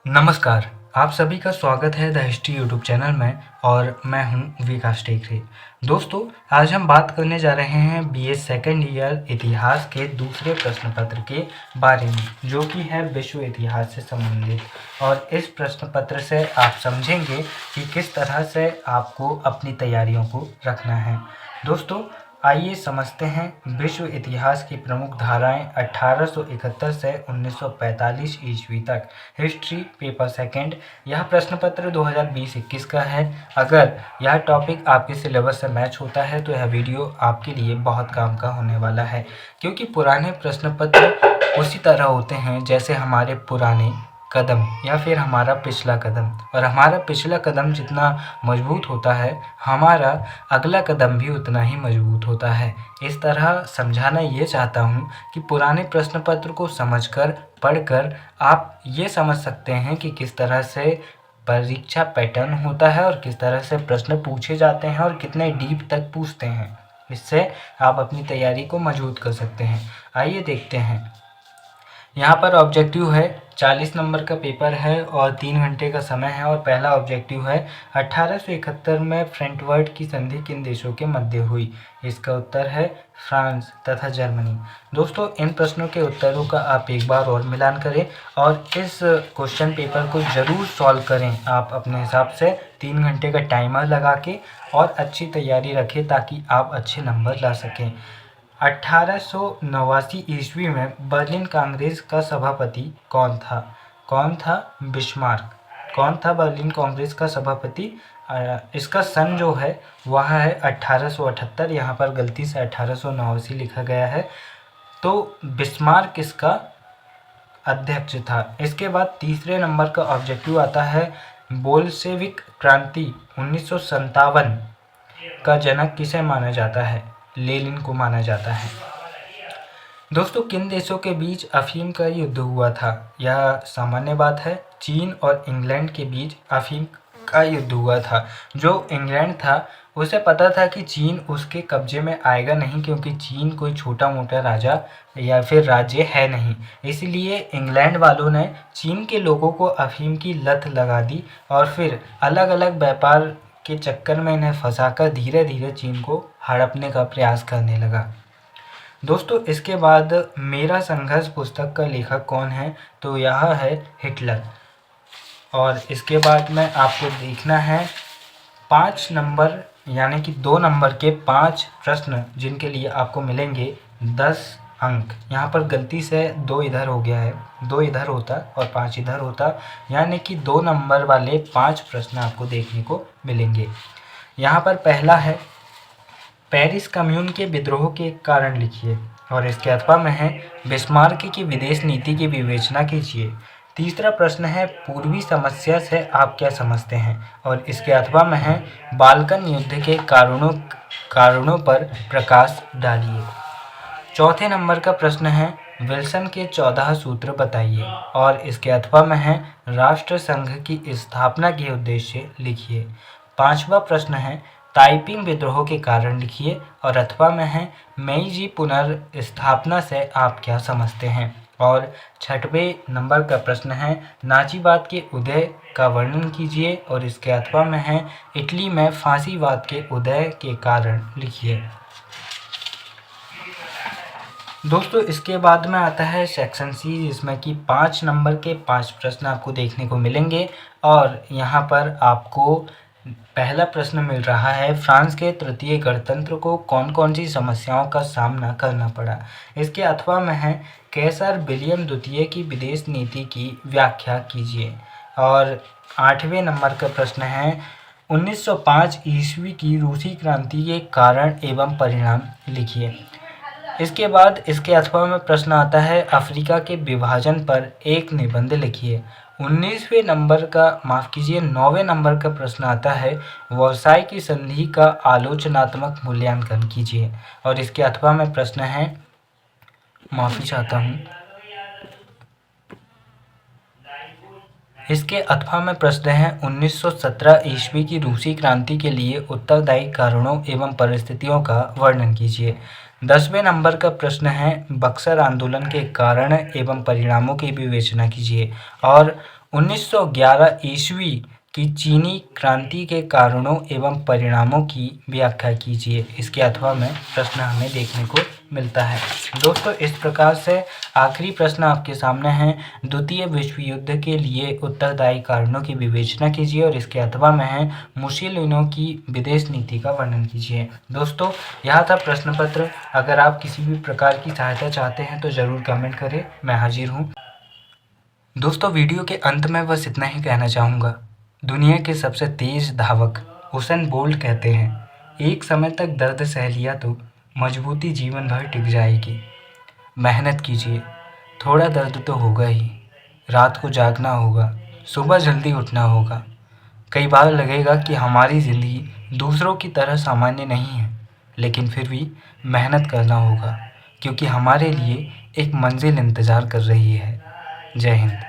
नमस्कार, आप सभी का स्वागत है द हिस्ट्री यूट्यूब चैनल में और मैं हूं विकास टेकरे। दोस्तों, आज हम बात करने जा रहे हैं बीए सेकेंड ईयर इतिहास के दूसरे प्रश्न पत्र के बारे में, जो कि है विश्व इतिहास से संबंधित। और इस प्रश्न पत्र से आप समझेंगे कि किस तरह से आपको अपनी तैयारियों को रखना है। दोस्तों, आइए समझते हैं विश्व इतिहास की प्रमुख धाराएं 1871 से 1945 ईस्वी तक। History paper second. यह प्रश्न पत्र 2020-21 का है। अगर यह टॉपिक आपके सिलेबस से मैच होता है तो यह वीडियो आपके लिए बहुत काम का होने वाला है, क्योंकि पुराने प्रश्न पत्र उसी तरह होते हैं जैसे हमारे पुराने कदम या फिर हमारा पिछला कदम। और हमारा पिछला कदम जितना मजबूत होता है, हमारा अगला कदम भी उतना ही मजबूत होता है। इस तरह समझाना ये चाहता हूँ कि पुराने प्रश्न पत्र को समझकर, पढ़कर आप ये समझ सकते हैं कि किस तरह से परीक्षा पैटर्न होता है और किस तरह से प्रश्न पूछे जाते हैं और कितने डीप तक पूछते हैं। इससे आप अपनी तैयारी को मजबूत कर सकते हैं। आइए देखते हैं। यहाँ पर ऑब्जेक्टिव है 40 नंबर का पेपर है और 3 घंटे का समय है। और पहला ऑब्जेक्टिव है 1871 में फ्रैंकफर्ट की संधि किन देशों के मध्य हुई। इसका उत्तर है फ्रांस तथा जर्मनी। दोस्तों, इन प्रश्नों के उत्तरों का आप एक बार और मिलान करें और इस क्वेश्चन पेपर को ज़रूर सॉल्व करें आप अपने हिसाब से 3 घंटे का टाइमर लगा के, और अच्छी तैयारी रखें ताकि आप अच्छे नंबर ला सकें। 1889 ईस्वी में बर्लिन कांग्रेस का सभापति कौन था? कौन था? बिस्मार्क। कौन था बर्लिन कांग्रेस का सभापति? इसका सन जो है वह है 1878। यहाँ पर गलती से 1889 लिखा गया है, तो बिस्मार्क इसका अध्यक्ष था। इसके बाद तीसरे नंबर का ऑब्जेक्टिव आता है बोल्शेविक क्रांति 1957 का जनक किसे माना जाता है? लेनिन को माना जाता है। दोस्तों, किन देशों के बीच अफीम का युद्ध हुआ था? यह सामान्य बात है, चीन और इंग्लैंड के बीच अफीम का युद्ध हुआ था। जो इंग्लैंड था उसे पता था कि चीन उसके कब्जे में आएगा नहीं, क्योंकि चीन कोई छोटा मोटा राजा या फिर राज्य है नहीं। इसलिए इंग्लैंड वालों ने चीन के लोगों को अफीम की लत लगा दी और फिर अलग अलग व्यापार के चक्कर में इन्हें फंसाकर धीरे धीरे चीन को हड़पने का प्रयास करने लगा। दोस्तों, इसके बाद मेरा संघर्ष पुस्तक का लेखक कौन है? तो यह है हिटलर। और इसके बाद में आपको देखना है 5 नंबर यानी कि 2 नंबर के 5 प्रश्न जिनके लिए आपको मिलेंगे 10 अंक। यहाँ पर गलती से 2 इधर हो गया है, 2 इधर होता और 5 इधर होता, यानी कि 2 नंबर वाले 5 प्रश्न आपको देखने को मिलेंगे। यहाँ पर पहला है पेरिस कम्यून के विद्रोह के कारण लिखिए। और इसके अथवा में है बिस्मार्क की विदेश नीति की विवेचना कीजिए। तीसरा प्रश्न है पूर्वी समस्या से आप क्या समझते हैं? और इसके अथवा में है बाल्कन युद्ध के कारणों पर प्रकाश डालिए। चौथे नंबर का प्रश्न है विल्सन के 14 सूत्र बताइए। और इसके अथवा में है राष्ट्र संघ की स्थापना के उद्देश्य लिखिए। पांचवा प्रश्न है ताइपिंग विद्रोह के कारण लिखिए। और अथवा में है मेईजी पुनर्स्थापना से आप क्या समझते हैं। और छठवें नंबर का प्रश्न है नाजीवाद के उदय का वर्णन कीजिए। और इसके अथवा में है इटली में फांसीवाद के उदय के कारण लिखिए। दोस्तों, इसके बाद में आता है सेक्शन सी, जिसमें कि 5 नंबर के 5 प्रश्न आपको देखने को मिलेंगे। और यहाँ पर आपको पहला प्रश्न मिल रहा है फ्रांस के तृतीय गणतंत्र को कौन कौन सी समस्याओं का सामना करना पड़ा। इसके अथवा में है कैसर विलियम द्वितीय की विदेश नीति की व्याख्या कीजिए। और 8वें नंबर का प्रश्न है 1905 ईस्वी की रूसी क्रांति के कारण एवं परिणाम लिखिए। इसके बाद इसके अथवा में प्रश्न आता है अफ्रीका के विभाजन पर एक निबंध लिखिए। 19वें नंबर का 9वें नंबर का प्रश्न आता है वर्साई की संधि का आलोचनात्मक मूल्यांकन कीजिए। और इसके अथवा में प्रश्न है, माफ़ी चाहता हूँ, इसके अथवा में प्रश्न है 1917 ईस्वी की रूसी क्रांति के लिए उत्तरदायी कारणों एवं परिस्थितियों का वर्णन कीजिए। 10वें नंबर का प्रश्न है बक्सर आंदोलन के कारण एवं परिणामों की विवेचना कीजिए। और 1911 ईस्वी की चीनी क्रांति के कारणों एवं परिणामों की व्याख्या कीजिए। इसके अथवा में प्रश्न हमें देखने को मिलता है। दोस्तों, इस प्रकार से आखिरी प्रश्न आपके सामने है। द्वितीय विश्व युद्ध के लिए उत्तरदायी कारणों की विवेचना कीजिए और इसके अथवा में है मुसोलिनी की विदेश नीति का वर्णन कीजिए। दोस्तों, यह था प्रश्न पत्र। अगर आप किसी भी प्रकार की सहायता चाहते हैं तो ज़रूर कमेंट करें, मैं हाजिर हूँ। दोस्तों, वीडियो के अंत में बस इतना ही कहना चाहूँगा। दुनिया के सबसे तेज़ धावक हुसैन बोल्ट कहते हैं, एक समय तक दर्द सह लिया तो मजबूती जीवन भर टिक जाएगी। मेहनत कीजिए, थोड़ा दर्द तो होगा ही। रात को जागना होगा, सुबह जल्दी उठना होगा। कई बार लगेगा कि हमारी ज़िंदगी दूसरों की तरह सामान्य नहीं है, लेकिन फिर भी मेहनत करना होगा, क्योंकि हमारे लिए एक मंजिल इंतज़ार कर रही है। जय हिंद।